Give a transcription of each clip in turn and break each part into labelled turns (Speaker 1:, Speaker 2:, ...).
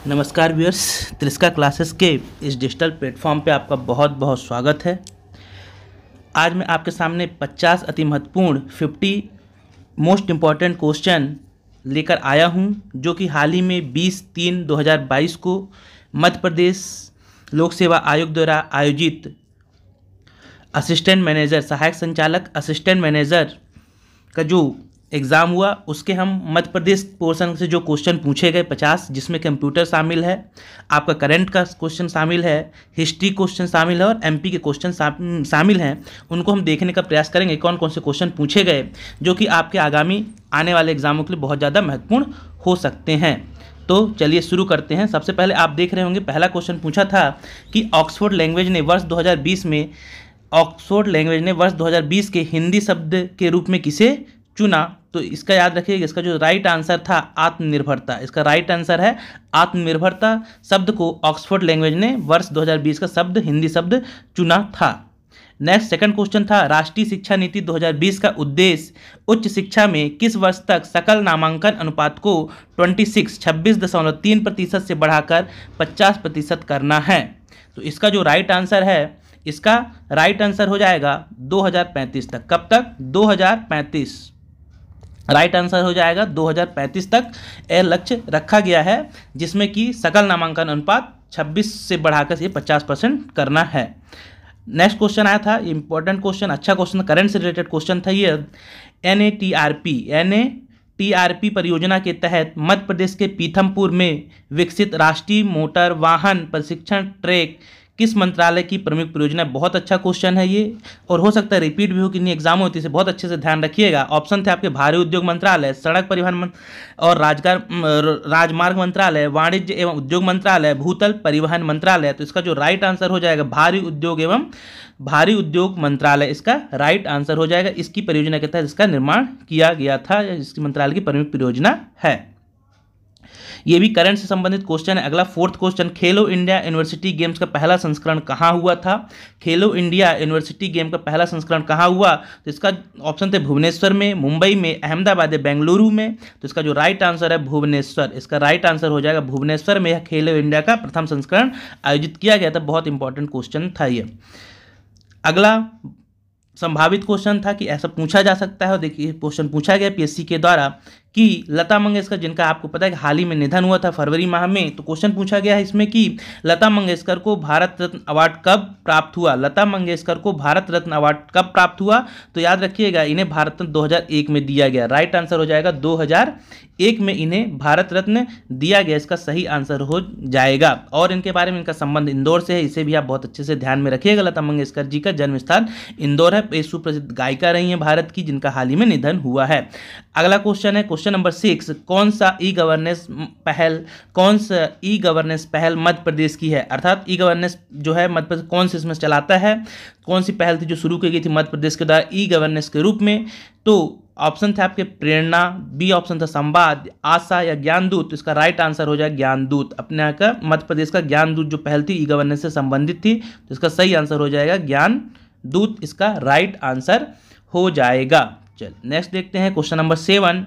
Speaker 1: नमस्कार viewers, त्रिस्का classes के इस डिजिटल प्लेटफॉर्म पे आपका बहुत बहुत स्वागत है। आज मैं आपके सामने 50 अति महत्वपूर्ण 50 मोस्ट इम्पॉर्टेंट क्वेश्चन लेकर आया हूं, जो कि हाल ही में 20/3/2022 को मध्य प्रदेश लोक सेवा आयोग द्वारा आयोजित असिस्टेंट मैनेजर, सहायक संचालक असिस्टेंट मैनेजर का जो एग्ज़ाम हुआ उसके हम मध्य प्रदेश पोर्शन से जो क्वेश्चन पूछे गए 50, जिसमें कंप्यूटर शामिल है, आपका करंट का क्वेश्चन शामिल है, हिस्ट्री क्वेश्चन शामिल है और एमपी के क्वेश्चन शामिल हैं, उनको हम देखने का प्रयास करेंगे कौन कौन से क्वेश्चन पूछे गए जो कि आपके आगामी आने वाले एग्जामों के लिए बहुत ज़्यादा महत्वपूर्ण हो सकते हैं। तो चलिए शुरू करते हैं। सबसे पहले आप देख रहे होंगे पहला क्वेश्चन पूछा था कि ऑक्सफोर्ड लैंग्वेज ने वर्ष 2020 के हिंदी शब्द के रूप में किसे चुना। तो इसका याद रखिएगा, इसका जो राइट आंसर था आत्मनिर्भरता। इसका राइट आंसर है आत्मनिर्भरता शब्द को ऑक्सफोर्ड लैंग्वेज ने वर्ष 2020 का शब्द, हिंदी शब्द चुना था। नेक्स्ट सेकंड क्वेश्चन था राष्ट्रीय शिक्षा नीति 2020 का उद्देश्य उच्च शिक्षा में किस वर्ष तक सकल नामांकन अनुपात को 26.3% से बढ़ाकर 50% करना है। तो इसका जो राइट आंसर है, इसका राइट आंसर हो जाएगा 2035 तक। कब तक? 2035। राइट आंसर हो जाएगा 2035 तक यह लक्ष्य रखा गया है, जिसमें कि सकल नामांकन अनुपात 26 से बढ़ाकर ये 50% करना है। नेक्स्ट क्वेश्चन आया था, इंपॉर्टेंट क्वेश्चन, अच्छा क्वेश्चन, करंट से रिलेटेड क्वेश्चन था ये। NATRP परियोजना के तहत मध्य प्रदेश के पीथमपुर में विकसित राष्ट्रीय मोटर वाहन प्रशिक्षण ट्रैक किस मंत्रालय की प्रमुख परियोजना। बहुत अच्छा क्वेश्चन है ये, और हो सकता है रिपीट भी हो कि नहीं एग्जाम होती है, बहुत अच्छे से ध्यान रखिएगा। ऑप्शन थे आपके भारी उद्योग मंत्रालय, सड़क परिवहन और राजमार्ग मंत्रालय, वाणिज्य एवं उद्योग मंत्रालय, भूतल परिवहन मंत्रालय। तो इसका जो राइट आंसर हो जाएगा भारी उद्योग मंत्रालय, इसका राइट आंसर हो जाएगा। इसकी परियोजना के तहत इसका निर्माण किया गया था, इसकी मंत्रालय की प्रमुख परियोजना है। ये भी करंट से संबंधित क्वेश्चन है। अगला फोर्थ क्वेश्चन, खेलो इंडिया यूनिवर्सिटी गेम्स का पहला संस्करण कहाँ हुआ था। खेलो इंडिया यूनिवर्सिटी गेम का पहला संस्करण कहाँ हुआ। तो इसका ऑप्शन थे भुवनेश्वर में, मुंबई में, अहमदाबाद, बेंगलुरु में। तो इसका जो राइट आंसर है भुवनेश्वर, इसका राइट आंसर हो जाएगा भुवनेश्वर में। यह खेलो इंडिया का प्रथम संस्करण आयोजित किया गया था। बहुत इंपॉर्टेंट क्वेश्चन था ये। अगला संभावित क्वेश्चन था कि ऐसा पूछा जा सकता है, और देखिए क्वेश्चन पूछा गया पीएससी के द्वारा कि लता मंगेशकर, जिनका आपको पता है कि हाल ही में निधन हुआ था फरवरी माह में, तो क्वेश्चन पूछा गया है इसमें कि लता मंगेशकर को भारत रत्न अवार्ड कब प्राप्त हुआ। लता मंगेशकर को भारत रत्न अवार्ड कब प्राप्त हुआ। तो याद रखिएगा इन्हें भारत रत्न 2001 में दिया गया। राइट आंसर हो जाएगा 2001 में इन्हें भारत रत्न दिया गया, इसका सही आंसर हो जाएगा। और इनके बारे में, इनका संबंध इंदौर से है, इसे भी आप बहुत अच्छे से ध्यान में रखिएगा। लता मंगेशकर जी का जन्म स्थान इंदौर है। ये सुप्रसिद्ध गायिका रही हैं भारत की, जिनका हाल ही में निधन हुआ है। अगला क्वेश्चन है क्वेश्चन नंबर 6, कौन सा ई गवर्नेंस पहल मध्य प्रदेश की है। अर्थात ई गवर्नेंस जो है मध्य प्रदेश कौन से इसमें चलाता है, कौन सी पहल थी जो शुरू की गई थी मध्य प्रदेश के द्वारा ई गवर्नेंस के रूप में। तो ऑप्शन थे आपके प्रेरणा, बी ऑप्शन था संवाद, आशा या ज्ञानदूत। तो इसका राइट आंसर हो जाएगा ज्ञानदूत। अपने यहाँ का मध्य प्रदेश का ज्ञानदूत जो पहल थी ई गवर्नेंस से संबंधित थी, तो इसका सही आंसर हो जाएगा ज्ञानदूत, इसका राइट आंसर हो जाएगा। चल नेक्स्ट देखते हैं क्वेश्चन नंबर 7।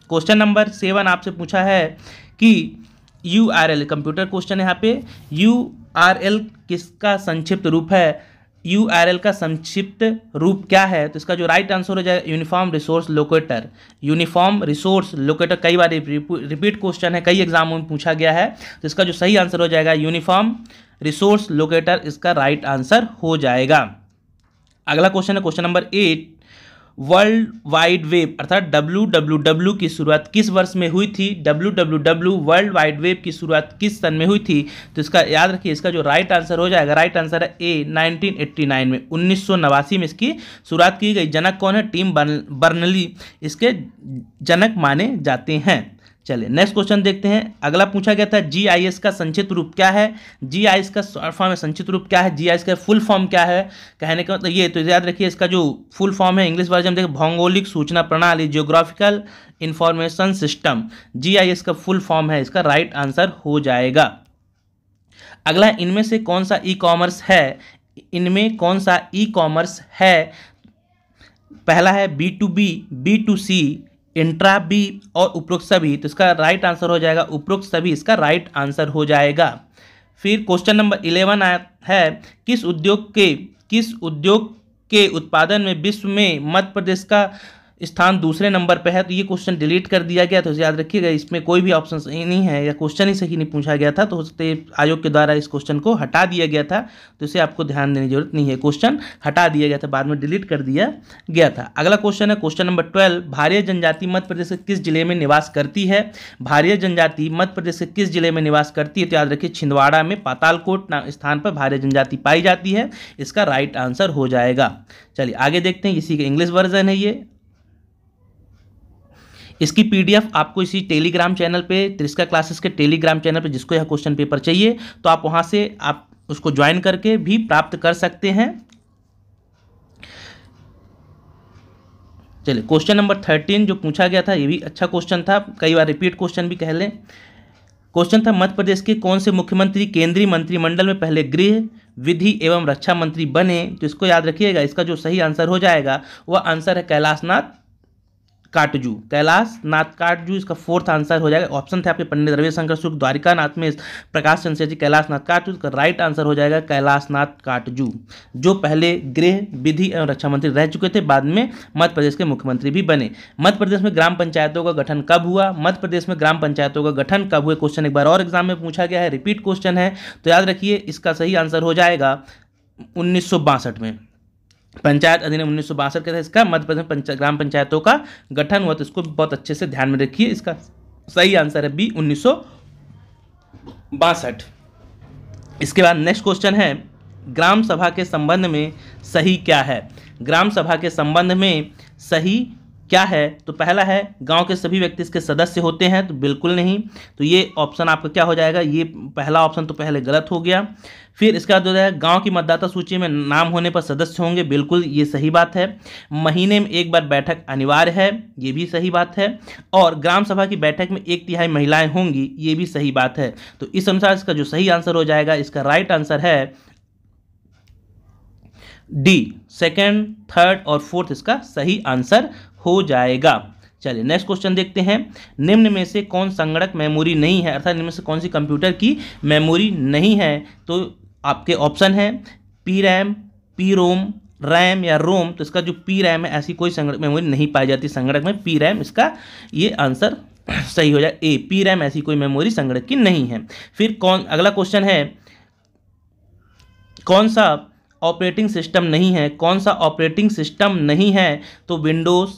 Speaker 1: क्वेश्चन नंबर 7 आपसे पूछा है कि URL, कंप्यूटर क्वेश्चन है यहाँ पे, URL किसका संक्षिप्त रूप है। URL का संक्षिप्त रूप क्या है। तो इसका जो राइट आंसर हो जाएगा uniform resource locator. Uniform resource locator कई बार रिपीट क्वेश्चन है, कई एग्जामों में पूछा गया है। तो इसका जो सही आंसर हो जाएगा यूनिफॉर्म रिसोर्स लोकेटर, इसका राइट आंसर हो जाएगा। अगला क्वेश्चन है question number 8, world wide web अर्थात WWW की शुरुआत किस वर्ष में हुई थी। WWW वर्ल्ड वाइड वेब की शुरुआत किस सन में हुई थी। तो इसका याद रखिए, इसका जो राइट आंसर हो जाएगा, राइट आंसर है ए 1989 में, 1989 में इसकी शुरुआत की गई। जनक कौन है? टिम बर्नली इसके जनक माने जाते हैं। चलिए नेक्स्ट क्वेश्चन देखते हैं। अगला पूछा गया था GIS का संक्षिप्त रूप क्या है। GIS का शॉर्ट फॉर्म है, संक्षिप्त रूप क्या है। GIS का फुल फॉर्म क्या है, कहने का मतलब ये। तो याद रखिए इसका जो फुल फॉर्म है इंग्लिश वर्जन देखिए, भौगोलिक सूचना प्रणाली, जियोग्राफिकल इंफॉर्मेशन सिस्टम। GIS का फुल फॉर्म है, इसका राइट आंसर हो जाएगा। अगला, इनमें से कौन सा ई कॉमर्स है। इनमें कौन सा ई कॉमर्स है। पहला है B2B, B2C, इंट्रा बी और उपरोक्त सभी, तो इसका राइट आंसर हो जाएगा उपरोक्त सभी, इसका राइट आंसर हो जाएगा। फिर क्वेश्चन नंबर 11 आया है, किस उद्योग के उत्पादन में विश्व में मध्य प्रदेश का स्थान दूसरे नंबर पर है। तो ये क्वेश्चन डिलीट कर दिया गया, तो याद रखिएगा इसमें कोई भी ऑप्शन सही नहीं है या क्वेश्चन ही सही नहीं पूछा गया था, तो हो सकता है आयोग के द्वारा इस क्वेश्चन को हटा दिया गया था, तो इसे आपको ध्यान देने की जरूरत नहीं है, क्वेश्चन हटा दिया गया था, बाद में डिलीट कर दिया गया था। अगला क्वेश्चन है क्वेश्चन नंबर 12, भारिया जनजाति मध्य प्रदेश के किस जिले में निवास करती है। भारिया जनजाति मध्य प्रदेश के किस जिले में निवास करती है, तो याद रखिए छिंदवाड़ा में पातालकोट स्थान पर भारिया जनजाति पाई जाती है, इसका राइट आंसर हो जाएगा। चलिए आगे देखते हैं, इसी का इंग्लिश वर्जन है ये। इसकी पीडीएफ आपको इसी टेलीग्राम चैनल पे, त्रिस्का क्लासेस के टेलीग्राम चैनल पे, जिसको यह क्वेश्चन पेपर चाहिए तो आप वहां से आप उसको ज्वाइन करके भी प्राप्त कर सकते हैं। चलिए क्वेश्चन नंबर 13 जो पूछा गया था, ये भी अच्छा क्वेश्चन था, कई बार रिपीट क्वेश्चन भी कह लें। क्वेश्चन था, मध्य प्रदेश के कौन से मुख्यमंत्री केंद्रीय मंत्रिमंडल में पहले गृह, विधि एवं रक्षा मंत्री बने। तो इसको याद रखिएगा, इसका जो सही आंसर हो जाएगा वह आंसर है कैलाशनाथ काटजू। कैलाशनाथ काटजू इसका फोर्थ आंसर हो जाएगा। ऑप्शन थे आपके पंडित रविशंकर शुक्ल, द्वारिकानाथ में प्रकाश चंद्र जी, कैलाशनाथ काटजू, इसका राइट आंसर हो जाएगा कैलाशनाथ काटजू, जो पहले गृह, विधि एवं रक्षा मंत्री रह चुके थे, बाद में मध्य प्रदेश के मुख्यमंत्री भी बने। मध्य प्रदेश में ग्राम पंचायतों का गठन कब हुआ। मध्य प्रदेश में ग्राम पंचायतों का गठन कब हुआ, क्वेश्चन एक बार और एग्जाम में पूछा गया है, रिपीट क्वेश्चन है, तो याद रखिए इसका सही आंसर हो जाएगा 1962 में। पंचायत अधिनियम 1962 के तहत इसका मध्य प्रदेश में ग्राम पंचायतों का गठन हुआ, तो इसको बहुत अच्छे से ध्यान में रखिए, इसका सही आंसर है बी 1962। इसके बाद नेक्स्ट क्वेश्चन है, ग्राम सभा के संबंध में सही क्या है। ग्राम सभा के संबंध में सही क्या है, तो पहला है गांव के सभी व्यक्ति इसके सदस्य होते हैं, तो बिल्कुल नहीं, तो ये ऑप्शन आपका क्या हो जाएगा, ये पहला ऑप्शन तो पहले गलत हो गया। फिर इसके बाद हो जाएगा गांव की मतदाता सूची में नाम होने पर सदस्य होंगे, बिल्कुल ये सही बात है। महीने में एक बार बैठक अनिवार्य है, ये भी सही बात है। और ग्राम सभा की बैठक में 1/3 महिलाएं होंगी, ये भी सही बात है। तो इस अनुसार इसका जो सही आंसर हो जाएगा, इसका राइट आंसर है डी, सेकेंड, थर्ड और फोर्थ इसका सही आंसर हो जाएगा। चलिए नेक्स्ट क्वेश्चन देखते हैं, निम्न में से कौन संगणक मेमोरी नहीं है, अर्थात निम्न में से कौन सी कंप्यूटर की मेमोरी नहीं है। तो आपके ऑप्शन है P RAM, P ROM, RAM या रोम। तो इसका जो पी रैम है, ऐसी कोई संगणक मेमोरी नहीं पाई जाती संगणक में, पी रैम इसका ये आंसर सही हो जाए ए, पी रैम ऐसी कोई मेमोरी संगणक की नहीं है। फिर अगला क्वेश्चन है, कौन सा ऑपरेटिंग सिस्टम नहीं है, कौन सा ऑपरेटिंग सिस्टम नहीं है, तो विंडोज़,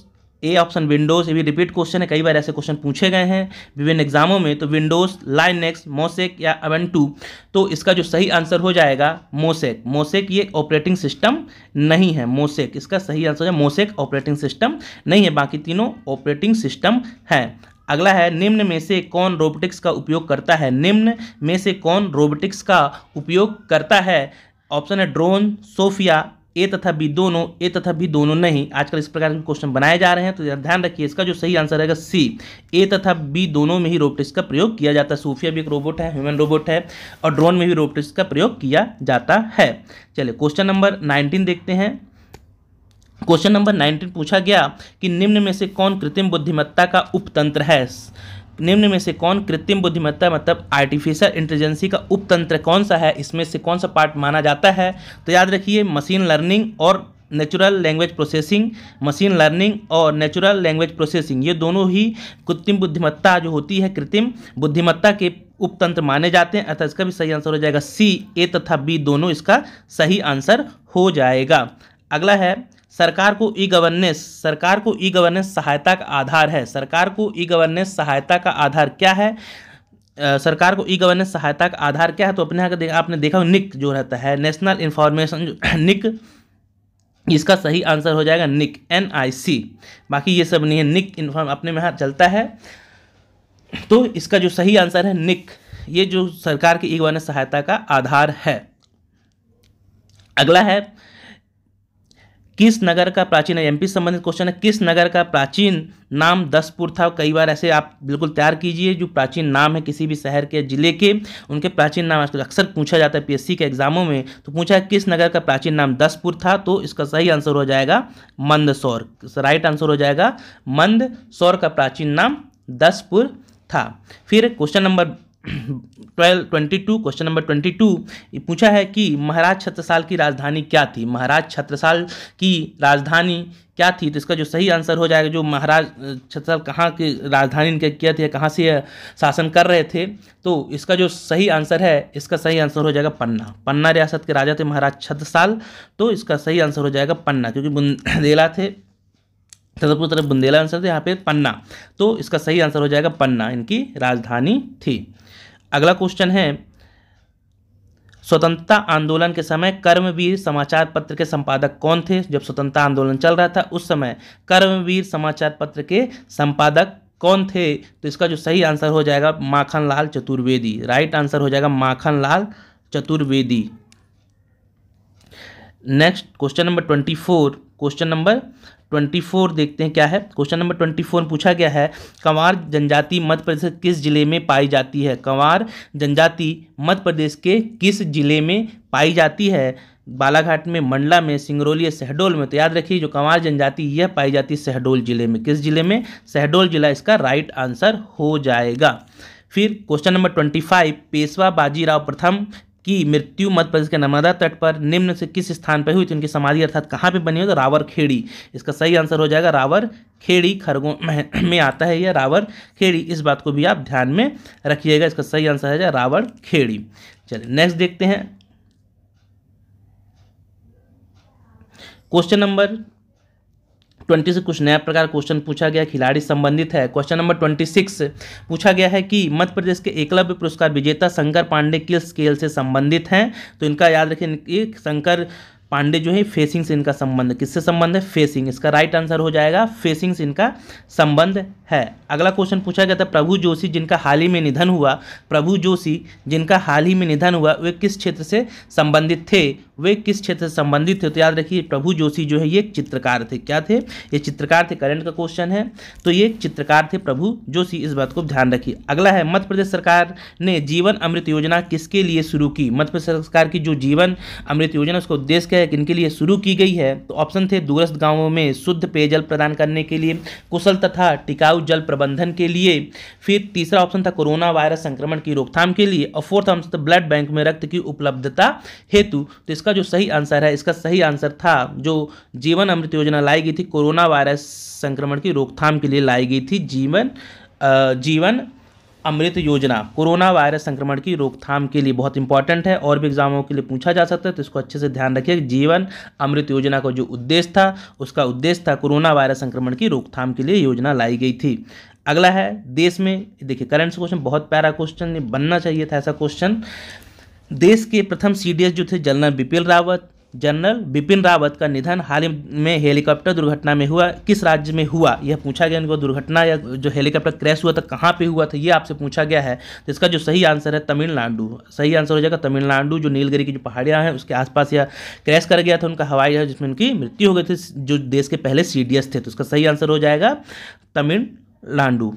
Speaker 1: ए ऑप्शन विंडोज़, ये भी रिपीट क्वेश्चन है, कई बार ऐसे क्वेश्चन पूछे गए हैं विभिन्न एग्जामों में। तो विंडोज़, लाइनेक्स, मोसेक या उबुंटू, तो इसका जो सही आंसर हो जाएगा मोसेक। मोसेक ये ऑपरेटिंग सिस्टम नहीं है, मोसेक इसका सही आंसर है, मोसेक ऑपरेटिंग सिस्टम नहीं है, बाकी तीनों ऑपरेटिंग सिस्टम है। अगला है, निम्न में से कौन रोबोटिक्स का उपयोग करता है। निम्न में से कौन रोबोटिक्स का उपयोग करता है। ऑप्शन है ड्रोन, सोफिया, ए तथा बी दोनों, ए तथा बी दोनों नहीं। आजकल इस प्रकार के क्वेश्चन बनाए जा रहे हैं, तो ध्यान रखिए इसका जो सही आंसर रहेगा सी, ए तथा बी दोनों में ही रोबोटिक्स का प्रयोग किया जाता है। सोफिया भी एक रोबोट है, ह्यूमन रोबोट है, और ड्रोन में भी रोबोटिक्स का प्रयोग किया जाता है। चलिए क्वेश्चन नंबर 19 देखते हैं। क्वेश्चन नंबर 19 पूछा गया कि निम्न में से कौन कृत्रिम बुद्धिमत्ता का उपतंत्र है। निम्न में से कौन कृत्रिम बुद्धिमत्ता मतलब आर्टिफिशियल इंटेलिजेंसी का उपतंत्र कौन सा है, इसमें से कौन सा पार्ट माना जाता है। तो याद रखिए मशीन लर्निंग और natural language processing, machine learning और नेचुरल लैंग्वेज प्रोसेसिंग, ये दोनों ही कृत्रिम बुद्धिमत्ता जो होती है कृत्रिम बुद्धिमत्ता के उपतंत्र माने जाते हैं, अतः इसका भी सही आंसर हो जाएगा सी, ए तथा बी दोनों इसका सही आंसर हो जाएगा। अगला है, सरकार को ई गवर्नेंस सहायता का आधार है। सरकार को ई गवर्नेंस सहायता का आधार क्या है। सरकार को ई गवर्नेंस सहायता का आधार क्या है, तो आपने देखा निक जो रहता है, नेशनल इंफॉर्मेशन निक, इसका सही आंसर हो जाएगा निक, NIC, बाकी ये सब नहीं है, निक इन्फॉर्म अपने में यहाँ चलता है, तो इसका जो सही आंसर है निक, ये जो सरकार की ई गवर्नेंस सहायता का आधार है। अगला है, किस नगर का प्राचीन, एमपी से संबंधित क्वेश्चन है, किस नगर का प्राचीन नाम दसपुर था। कई बार ऐसे आप बिल्कुल तैयार कीजिए, जो प्राचीन नाम है किसी भी शहर के जिले के, उनके प्राचीन नाम आजकल अक्सर पूछा जाता है पीएससी के एग्जामों में। तो पूछा है किस नगर का प्राचीन नाम दसपुर था, तो इसका सही आंसर हो जाएगा मंदसौर। राइट आंसर हो जाएगा मंदसौर का प्राचीन नाम दसपुर था। फिर क्वेश्चन नंबर 22 क्वेश्चन नंबर 22 ये पूछा है कि महाराज छत्रसाल की राजधानी क्या थी। महाराज छत्रसाल की राजधानी क्या थी, तो इसका जो सही आंसर हो जाएगा, जो महाराज छत्रसाल कहाँ की राजधानी इनके क्या थी, कहाँ से शासन कर रहे थे, तो इसका जो सही आंसर है, इसका सही आंसर हो जाएगा पन्ना। पन्ना रियासत के राजा थे महाराज छत्रसाल, तो इसका सही आंसर हो जाएगा पन्ना, क्योंकि बुंदेला थे, छतरपुर तरफ बुंदेला आंसर थे, यहाँ पे पन्ना, तो इसका सही आंसर हो जाएगा पन्ना इनकी राजधानी थी। अगला क्वेश्चन है, स्वतंत्रता आंदोलन के समय कर्मवीर समाचार पत्र के संपादक कौन थे। जब स्वतंत्रता आंदोलन चल रहा था उस समय कर्मवीर समाचार पत्र के संपादक कौन थे, तो इसका जो सही आंसर हो जाएगा माखनलाल चतुर्वेदी। राइट आंसर हो जाएगा Makhanlal Chaturvedi. Next question number 24, question number 24 देखते हैं क्या है। क्वेश्चन नंबर 24 पूछा गया है, कंवार जनजाति मध्य प्रदेश के किस जिले में पाई जाती है। कंवार जनजाति मध्य प्रदेश के किस जिले में पाई जाती है। बालाघाट में, मंडला में, सिंगरौली या शहडोल में। तो याद रखिए जो कंवार जनजाति यह पाई जाती है शहडोल जिले में। किस जिले में, शहडोल जिला इसका राइट आंसर हो जाएगा। फिर क्वेश्चन नंबर 25, पेशवा बाजीराव प्रथम की मृत्यु मध्य प्रदेश के नर्मदा तट पर निम्न से किस स्थान पर हुई। तो उनकी समाधि अर्थात कहाँ पे बनी हो, तो रावर खेड़ी। इसका सही आंसर हो जाएगा रावर खेड़ी, खरगोन में आता है यह रावर खेड़ी। इस बात को भी आप ध्यान में रखिएगा, इसका सही आंसर है जाएगा रावर खेड़ी। चलिए नेक्स्ट देखते हैं क्वेश्चन नंबर 20 से कुछ नया प्रकार क्वेश्चन पूछा गया, खिलाड़ी संबंधित है। क्वेश्चन नंबर 26 पूछा गया है कि मध्य प्रदेश के एकलव्य पुरस्कार विजेता शंकर पांडे किस खेल से संबंधित हैं। तो इनका याद रखें, शंकर पांडे जो है फेसिंग से इनका संबंध, किससे संबंध है, फेसिंग। इसका राइट आंसर हो जाएगा फेसिंग से इनका संबंध है। अगला क्वेश्चन पूछा गया था, प्रभु जोशी जिनका हाल ही में निधन हुआ, प्रभु जोशी जिनका हाल ही में निधन हुआ वे किस क्षेत्र से संबंधित थे। वे किस क्षेत्र से संबंधित थे, तो याद रखिए प्रभु जोशी जो है ये चित्रकार थे। क्या थे, ये चित्रकार थे। करंट का क्वेश्चन है, तो ये चित्रकार थे प्रभु जोशी, इस बात को ध्यान रखिए। अगला है, मध्य प्रदेश सरकार ने जीवन अमृत योजना किसके लिए शुरू की। मध्य प्रदेश सरकार की जो जीवन अमृत योजना उसका उद्देश्य क्या है, किनके लिए शुरू की गई है। तो ऑप्शन थे दूरस्थ गांवों में शुद्ध पेयजल प्रदान करने के लिए, कुशल तथा टिकाऊ जल प्रबंधन के लिए। फिर तीसरा ऑप्शन था कोरोना वायरस संक्रमण की रोकथाम के लिए, और फोर्थ ऑप्शन था ब्लड बैंक में रक्त की उपलब्धता हेतु। तो इसका जो सही आंसर है, इसका सही आंसर था जो जीवन अमृत योजना लाई गई थी कोरोना वायरस संक्रमण की रोकथाम के लिए लाई गई थी। जीवन अमृत योजना कोरोना वायरस संक्रमण की रोकथाम के लिए बहुत इंपॉर्टेंट है, और भी एग्जामों के लिए पूछा जा सकता है, तो इसको अच्छे से ध्यान रखिए। जीवन अमृत योजना का जो उद्देश्य था, उसका उद्देश्य था कोरोना वायरस संक्रमण की रोकथाम के लिए योजना लाई गई थी। अगला है, देश में, देखिए करंट क्वेश्चन बहुत प्यारा क्वेश्चन बनना चाहिए था ऐसा क्वेश्चन। देश के प्रथम सीडीएस जो थे जनरल बिपिन रावत का निधन हाल ही में हेलीकॉप्टर दुर्घटना में हुआ, किस राज्य में हुआ, यह पूछा गया। उनको दुर्घटना या जो हेलीकॉप्टर क्रैश हुआ था कहाँ पे हुआ था, ये आपसे पूछा गया है। तो इसका जो सही आंसर है तमिलनाडु। सही आंसर हो जाएगा तमिलनाडु, जो नीलगिरी की जो पहाड़ियाँ हैं उसके आसपास यह क्रैश कर गया था उनका हवाई जहाज, जिसमें उनकी मृत्यु हो गई थी, जो देश के पहले सीडीएस थे। तो इसका सही आंसर हो जाएगा तमिलनाडु।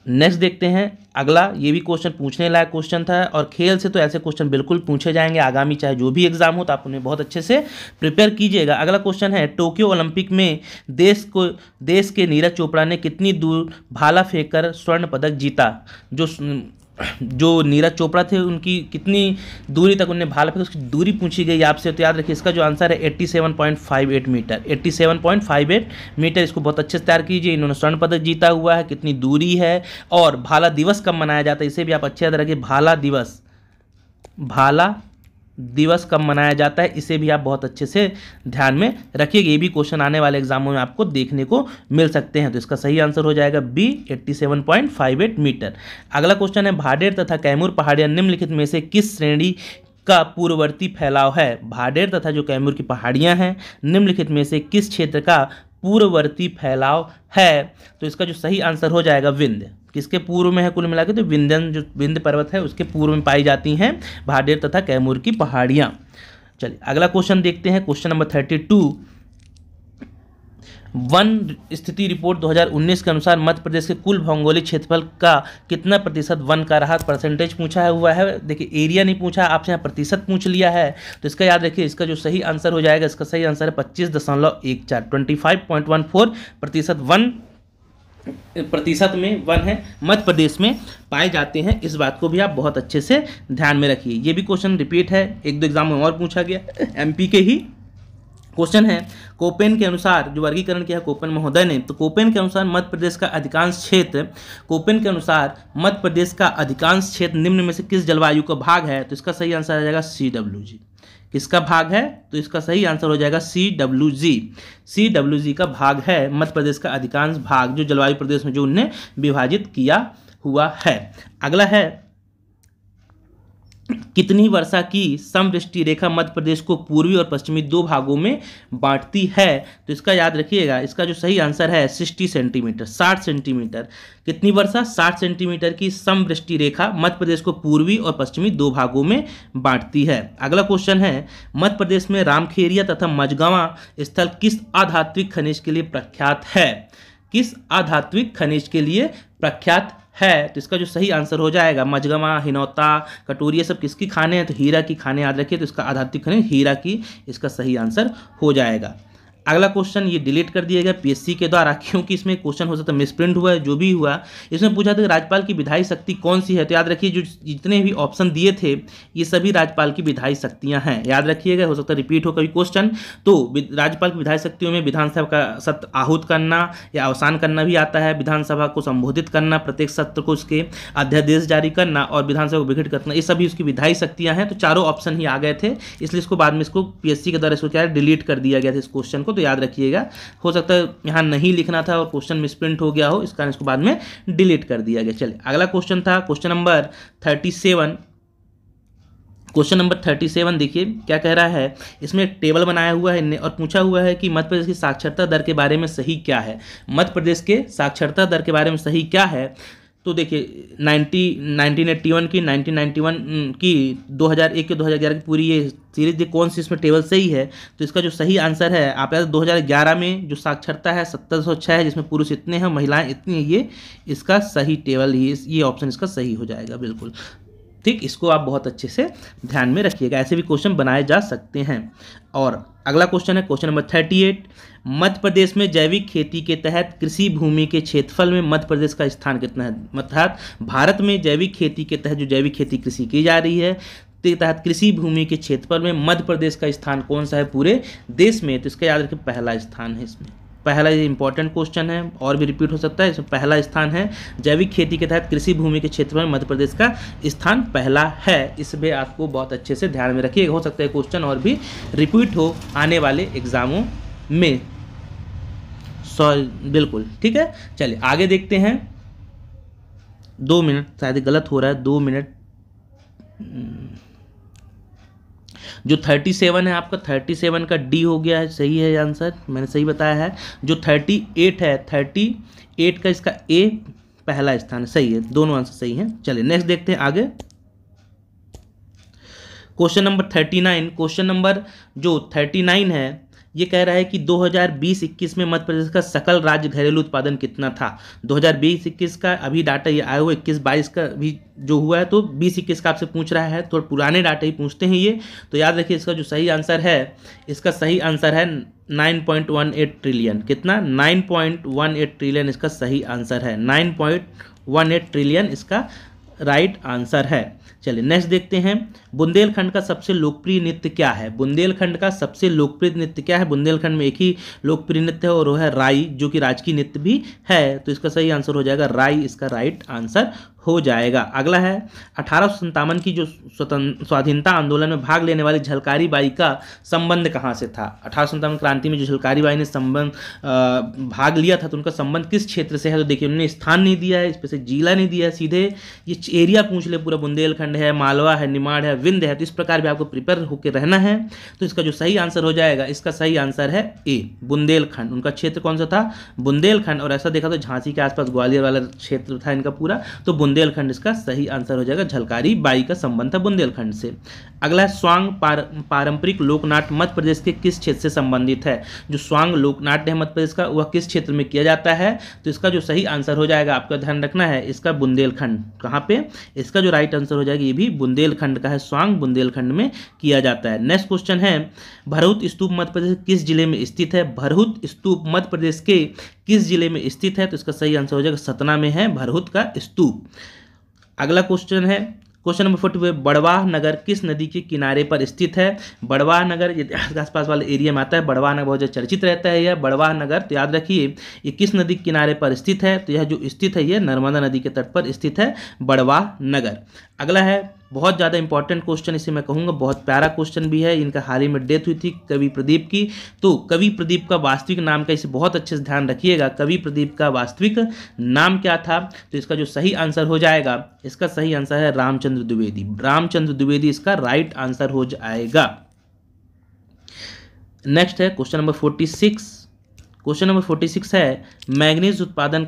Speaker 1: नेक्स्ट देखते हैं अगला, ये भी क्वेश्चन पूछने लायक क्वेश्चन था, और खेल से तो ऐसे क्वेश्चन बिल्कुल पूछे जाएंगे आगामी, चाहे जो भी एग्जाम हो, तो आप उन्हें बहुत अच्छे से प्रिपेयर कीजिएगा। अगला क्वेश्चन है, टोक्यो ओलंपिक में देश के नीरज चोपड़ा ने कितनी दूर भाला फेंककर स्वर्ण पदक जीता। जो नीरज चोपड़ा थे उनकी कितनी दूरी तक उन्हें भाला फेंका, उसकी दूरी पूछी गई आपसे। तो याद रखिए इसका जो आंसर है 87.58 मीटर। 87.58 मीटर, इसको बहुत अच्छे से तैयार कीजिए। इन्होंने स्वर्ण पदक जीता हुआ है, कितनी दूरी है, और भाला दिवस कब मनाया जाता है, इसे भी आप अच्छे याद रखिए। भाला दिवस कब मनाया जाता है, इसे भी आप बहुत अच्छे से ध्यान में रखिएगा। ये भी क्वेश्चन आने वाले एग्जामों में आपको देखने को मिल सकते हैं। तो इसका सही आंसर हो जाएगा बी, 87.58 मीटर। अगला क्वेश्चन है, भाडेर तथा कैमूर पहाड़ियाँ निम्नलिखित में से किस श्रेणी का पूर्ववर्ती फैलाव है। भाडेर तथा जो कैमूर की पहाड़ियाँ हैं निम्नलिखित में से किस क्षेत्र का पूर्ववर्ती फैलाव है। तो इसका जो सही आंसर हो जाएगा विंध्य। किसके पूर्व में है कुल मिला के, तो विंध्य पर्वत है उसके पूर्व में पाई जाती हैं भाडेर तथा कैमूर की पहाड़ियाँ। चलिए अगला क्वेश्चन देखते हैं, क्वेश्चन नंबर 32। वन स्थिति रिपोर्ट 2019 के अनुसार मध्य प्रदेश के कुल भौगोलिक क्षेत्रफल का कितना प्रतिशत वन का रहा? परसेंटेज पूछा हुआ है, देखिए एरिया नहीं पूछा, आपसे यहाँ प्रतिशत पूछ लिया है। तो इसका याद रखिए, इसका जो सही आंसर हो जाएगा, इसका सही आंसर है 25.14, 25.14% वन प्रतिशत में वन है मध्य प्रदेश में पाए जाते हैं। इस बात को भी आप बहुत अच्छे से ध्यान में रखिए। ये भी क्वेश्चन रिपीट है, एक दो एग्जाम में और पूछा गया, एमपी के ही क्वेश्चन है। कोपेन के अनुसार, जो वर्गीकरण किया है कोपेन महोदय ने, तो कोपेन के अनुसार मध्य प्रदेश का अधिकांश क्षेत्र, कोपेन के अनुसार मध्य प्रदेश का अधिकांश क्षेत्र निम्न में से किस जलवायु का भाग है? तो इसका सही आंसर आ जाएगा CWG। किसका भाग है? तो इसका सही आंसर हो जाएगा CWG। CWG का भाग है मध्य प्रदेश का अधिकांश भाग, जो जलवायु प्रदेश में जो उन्हें विभाजित किया हुआ है। अगला है, कितनी वर्षा की समवृष्टि रेखा मध्य प्रदेश को पूर्वी और पश्चिमी दो भागों में बांटती है? तो इसका याद रखिएगा, इसका जो सही आंसर है 60 सेंटीमीटर, 60 सेंटीमीटर। कितनी वर्षा? 60 सेंटीमीटर की समवृष्टि रेखा मध्य प्रदेश को पूर्वी और पश्चिमी दो भागों में बांटती है। अगला क्वेश्चन है, मध्य प्रदेश में रामखेरिया तथा मझगांवा स्थल किस आधात्विक खनिज के लिए प्रख्यात है? किस आधात्विक खनिज के लिए प्रख्यात है? तो इसका जो सही आंसर हो जाएगा, मझगांवा, हिनौता, कटोरी, ये सब किसकी खाने हैं? तो हीरा की खाने याद रखिए। तो इसका आधात्विक खनिज हीरा की, इसका सही आंसर हो जाएगा। अगला क्वेश्चन ये डिलीट कर दिया गया पीएससी के द्वारा, क्योंकि इसमें क्वेश्चन हो सकता है मिसप्रिंट हुआ है, जो भी हुआ। इसमें पूछा था कि राज्यपाल की विधायी शक्ति कौन सी है? तो याद रखिए, जो जितने भी ऑप्शन दिए थे ये सभी राज्यपाल की विधायी शक्तियां हैं, याद रखिएगा। हो सकता है रिपीट हो कभी क्वेश्चन। तो राज्यपाल की विधायी शक्तियों में विधानसभा का सत्र आहूत करना या अवसान करना भी आता है, विधानसभा को संबोधित करना, प्रत्येक सत्र को उसके अध्यादेश जारी करना और विधानसभा को विघटित करना, ये सभी उसकी विधायी शक्तियां हैं। तो चारों ऑप्शन ही आ गए थे, इसलिए इसको बाद में इसको पीएससी के द्वारा इसको क्या डिलीट कर दिया गया था इस क्वेश्चन को। तो याद रखिएगा, हो सकता है यहाँ नहीं लिखना था और क्वेश्चन मिसप्रिंट हो गया हो, इस कारण इसको बाद में डिलीट कर दिया गया। चलिए अगला क्वेश्चन था क्वेश्चन नंबर 37। क्वेश्चन नंबर 37 देखिए क्या कह रहा है। इसमें एक टेबल बनाया हुआ है और पूछा हुआ है कि मध्य प्रदेश की साक्षरता दर के बारे में सही क्या है? मध्य प्रदेश के साक्षरता दर के बारे में सही क्या है? तो देखिए 1981 की, 1991 की, 2001 के 2011 की पूरी ये सीरीज देखिए कौन सी इसमें टेबल सही है। तो इसका जो सही आंसर है, आप याद 2011 में जो साक्षरता है 1706 है, जिसमें पुरुष इतने हैं महिलाएं इतनी है, ये इसका सही टेबल ही, ये ऑप्शन इसका सही हो जाएगा बिल्कुल। ठीक, इसको आप बहुत अच्छे से ध्यान में रखिएगा, ऐसे भी क्वेश्चन बनाए जा सकते हैं। और अगला क्वेश्चन है क्वेश्चन नंबर 38। मध्य प्रदेश में जैविक खेती के तहत कृषि भूमि के क्षेत्रफल में मध्य प्रदेश का स्थान कितना है? मतलब भारत में जैविक खेती के तहत जो जैविक खेती कृषि की जा रही है के तहत कृषि भूमि के क्षेत्रफल में मध्य प्रदेश का स्थान कौन सा है पूरे देश में? तो इसका याद रखिए पहला स्थान है इसमें। पहला ये इंपॉर्टेंट क्वेश्चन है और भी रिपीट हो सकता है, इसमें पहला स्थान है। जैविक खेती के तहत कृषि भूमि के क्षेत्र में मध्य प्रदेश का स्थान पहला है। इसमें आपको बहुत अच्छे से ध्यान में रखिएगा, हो सकता है क्वेश्चन और भी रिपीट हो आने वाले एग्जामों में। बिल्कुल ठीक है। चलिए आगे देखते हैं। 2 मिनट, शायद गलत हो रहा है, 2 मिनट। जो 37 है आपका, 37 का डी हो गया है, सही है आंसर, मैंने सही बताया है। जो 38 है, 38 का इसका ए पहला स्थान है, सही है, दोनों आंसर सही हैं। चलिए नेक्स्ट देखते हैं आगे। Question number 39। क्वेश्चन नंबर जो 39 है ये कह रहा है कि 2020-21 में मध्य प्रदेश का सकल राज्य घरेलू उत्पादन कितना था? 2020-21 का अभी डाटा ये आया हुआ, 21-22 का भी जो हुआ है, तो 20-21 का आपसे पूछ रहा है, थोड़ा पुराने डाटा ही पूछते हैं ये। तो याद रखिए इसका जो सही आंसर है, इसका सही आंसर है 9.18 ट्रिलियन। कितना? 9.18 ट्रिलियन इसका सही आंसर है। 9.18 ट्रिलियन इसका राइट आंसर है। चलिए नेक्स्ट देखते हैं। बुंदेलखंड का सबसे लोकप्रिय नृत्य क्या है? बुंदेलखंड का सबसे लोकप्रिय नृत्य क्या है? बुंदेलखंड में एक ही लोकप्रिय नृत्य है और वो है राई, जो कि राजकीय नृत्य भी है। तो इसका सही आंसर हो जाएगा राई, इसका राइट आंसर हो जाएगा। अगला है 1857 की जो स्वाधीनता आंदोलन में भाग लेने वाली झलकारी बाई का संबंध कहाँ से था? 1857 क्रांति में जो झलकारी बाई ने भाग लिया था, तो उनका संबंध किस क्षेत्र से है? तो देखिए उन्होंने स्थान नहीं दिया है, इस पे से जिला नहीं दिया है, सीधे ये एरिया पूछ ले, पूरा बुंदेलखंड है, मालवा है, निमाड़ है, विंध्य है। तो इस प्रकार भी आपको प्रिपेयर होकर रहना है। तो इसका जो सही आंसर हो जाएगा, इसका सही आंसर है ए, बुंदेलखंड। उनका क्षेत्र कौन सा था? बुंदेलखंड। और ऐसा देखा तो झांसी के आसपास ग्वालियर वाला क्षेत्र था इनका पूरा, तो बुंदेलखंड इसका सही आंसर हो जाएगा। झलकारी बाई का संबंध है बुंदेलखंड से। अगला है स्वांग पारंपरिक लोकनाट्य मध्य प्रदेश के किस क्षेत्र से संबंधित है। जो स्वांग लोकनाट्य है मध्य प्रदेश का वह किस क्षेत्र में किया जाता है, तो इसका जो सही आंसर हो जाएगा, आपका ध्यान रखना है, इसका बुंदेलखंड। कहाँ पे, इसका जो राइट आंसर हो जाएगा ये भी बुंदेलखंड का है, स्वांग बुंदेलखंड में किया जाता है। नेक्स्ट क्वेश्चन है भरहुत स्तूप मध्य प्रदेश किस जिले में स्थित है। भरहुत स्तूप मध्य प्रदेश के किस जिले में स्थित है, तो इसका सही आंसर हो जाएगा सतना में है भरहुत का स्तूप। अगला क्वेश्चन है क्वेश्चन नंबर 42, बड़वाह नगर किस नदी के किनारे पर स्थित है। बड़वाह नगर ये आसपास वाले एरिया में आता है। बड़वाह नगर बहुत ज़्यादा चर्चित रहता है यह बड़वाह नगर, तो याद रखिए ये किस नदी के किनारे पर स्थित है, तो यह जो स्थित है ये नर्मदा नदी के तट पर स्थित है बड़वाह नगर। अगला है बहुत ज़्यादा इंपॉर्टेंट क्वेश्चन, इसे मैं कहूँगा बहुत प्यारा क्वेश्चन भी है। इनका हाल ही में डेथ हुई थी कवि प्रदीप की, तो कवि प्रदीप का वास्तविक नाम का इसे बहुत अच्छे से ध्यान रखिएगा। कवि प्रदीप का वास्तविक नाम क्या था, तो इसका जो सही आंसर हो जाएगा, इसका सही आंसर है रामचंद्र द्विवेदी। रामचंद्र द्विवेदी इसका राइट आंसर हो जाएगा। नेक्स्ट है क्वेश्चन नंबर 46। क्वेश्चन नंबर 46 है मैग्नीज उत्पादन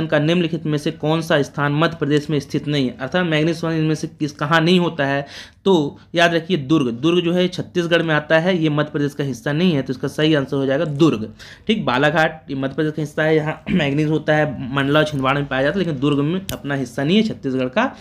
Speaker 1: का निम्नलिखित में से कौन सा स्थान मध्य प्रदेश में स्थित नहीं है। अर्थात मैग्नीज इनमें से कहाँ नहीं होता है, तो याद रखिए दुर्ग जो है छत्तीसगढ़ में आता है, ये मध्य प्रदेश का हिस्सा नहीं है, तो इसका सही आंसर हो जाएगा दुर्ग। ठीक, बालाघाट ये मध्य प्रदेश का हिस्सा है, यहाँ मैग्नीज होता है, मंडला और छिंदवाड़ा में पाया जाता है, लेकिन दुर्ग में अपना हिस्सा नहीं है, छत्तीसगढ़ का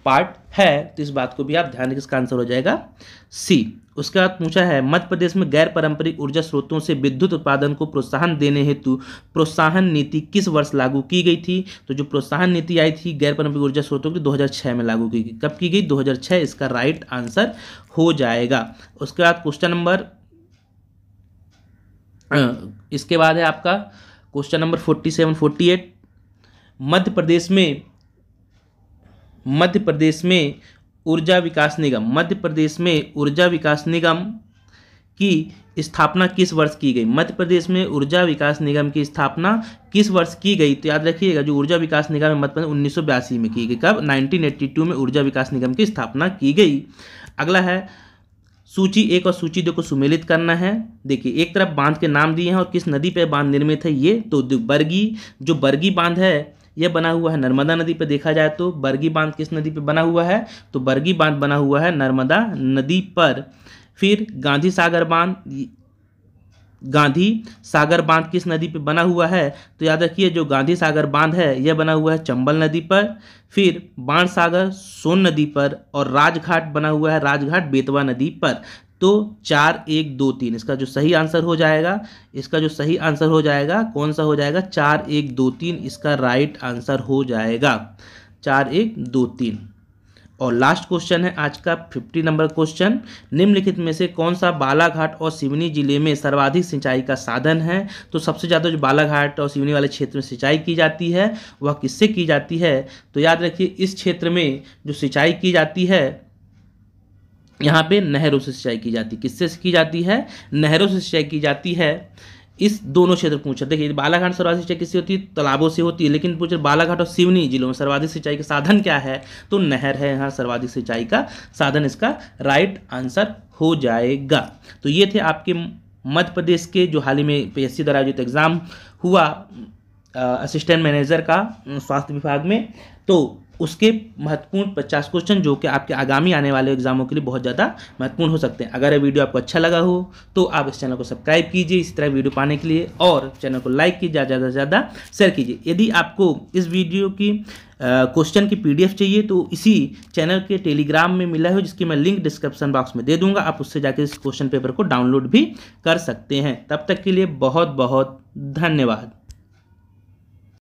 Speaker 1: पार्ट है, तो इस बात को भी आप ध्यान रखिए, इसका आंसर हो जाएगा सी। उसके बाद पूछा है मध्य प्रदेश में गैर पारंपरिक ऊर्जा स्रोतों से विद्युत उत्पादन को प्रोत्साहन देने हेतु प्रोत्साहन नीति किस वर्ष लागू की गई थी। तो जो प्रोत्साहन नीति आई थी गैर पारंपरिक ऊर्जा स्रोतों की 2006 में लागू की गई। कब की गई, 2006, इसका राइट आंसर हो जाएगा। उसके बाद क्वेश्चन नंबर इसके बाद है आपका क्वेश्चन नंबर 47 48 मध्य प्रदेश में ऊर्जा विकास निगम की स्थापना किस वर्ष की गई। मध्य प्रदेश में ऊर्जा विकास निगम की स्थापना किस वर्ष की गई, तो याद रखिएगा जो ऊर्जा विकास निगम है मध्य प्रदेश 1982 में की गई। कब, 1982 में ऊर्जा विकास निगम की स्थापना की गई। अगला है सूची 1 और सूची 2 को सुमेलित करना है। देखिए एक तरफ बांध के नाम दिए हैं और किस नदी पे बांध निर्मित है ये, तो बरगी बांध है यह बना हुआ है नर्मदा नदी पे। देखा जाए तो बरगी बांध किस नदी पे बना हुआ है, तो बरगी बांध बना हुआ है नर्मदा नदी पर। फिर गांधी सागर बांध किस नदी पे बना हुआ है, तो याद रखिए जो गांधी सागर बांध है यह बना हुआ है चंबल नदी पर। फिर बाणसागर सोन नदी पर, और राजघाट बना हुआ है राजघाट बेतवा नदी पर। तो 4 1 2 3 इसका जो सही आंसर हो जाएगा, कौन सा हो जाएगा, 4 1 2 3 इसका राइट आंसर हो जाएगा, 4 1 2 3। और लास्ट क्वेश्चन है आज का 50 नंबर क्वेश्चन, निम्नलिखित में से कौन सा बालाघाट और सिवनी जिले में सर्वाधिक सिंचाई का साधन है। तो सबसे ज़्यादा जो बालाघाट और सिवनी वाले क्षेत्र में सिंचाई की जाती है वह किससे की जाती है, तो याद रखिए इस क्षेत्र में जो सिंचाई की जाती है यहाँ पे नहरों से सिंचाई की जाती है। किससे की जाती है, नहरों से सिंचाई की जाती है। इस दोनों क्षेत्र पूछा, देखिए बालाघाट सर्वाधिक सिंचाई किससे होती है, तालाबों से होती है, लेकिन पूछे बालाघाट और सिवनी जिलों में सर्वाधिक सिंचाई का साधन क्या है, तो नहर है यहाँ सर्वाधिक सिंचाई का साधन, इसका राइट आंसर हो जाएगा। तो ये थे आपके मध्य प्रदेश के जो हाल ही में PSC द्वारा आयोजित एग्जाम हुआ असिस्टेंट मैनेजर का स्वास्थ्य विभाग में, तो उसके महत्वपूर्ण 50 क्वेश्चन जो कि आपके आगामी आने वाले एग्जामों के लिए बहुत ज़्यादा महत्वपूर्ण हो सकते हैं। अगर ये वीडियो आपको अच्छा लगा हो तो आप इस चैनल को सब्सक्राइब कीजिए इसी तरह वीडियो पाने के लिए, और चैनल को लाइक कीजिए, ज़्यादा से ज़्यादा शेयर कीजिए। यदि आपको इस वीडियो की क्वेश्चन की PDF चाहिए तो इसी चैनल के टेलीग्राम में मिला है, जिसकी मैं लिंक डिस्क्रिप्शन बॉक्स में दे दूंगा, आप उससे जाकर इस क्वेश्चन पेपर को डाउनलोड भी कर सकते हैं। तब तक के लिए बहुत बहुत धन्यवाद।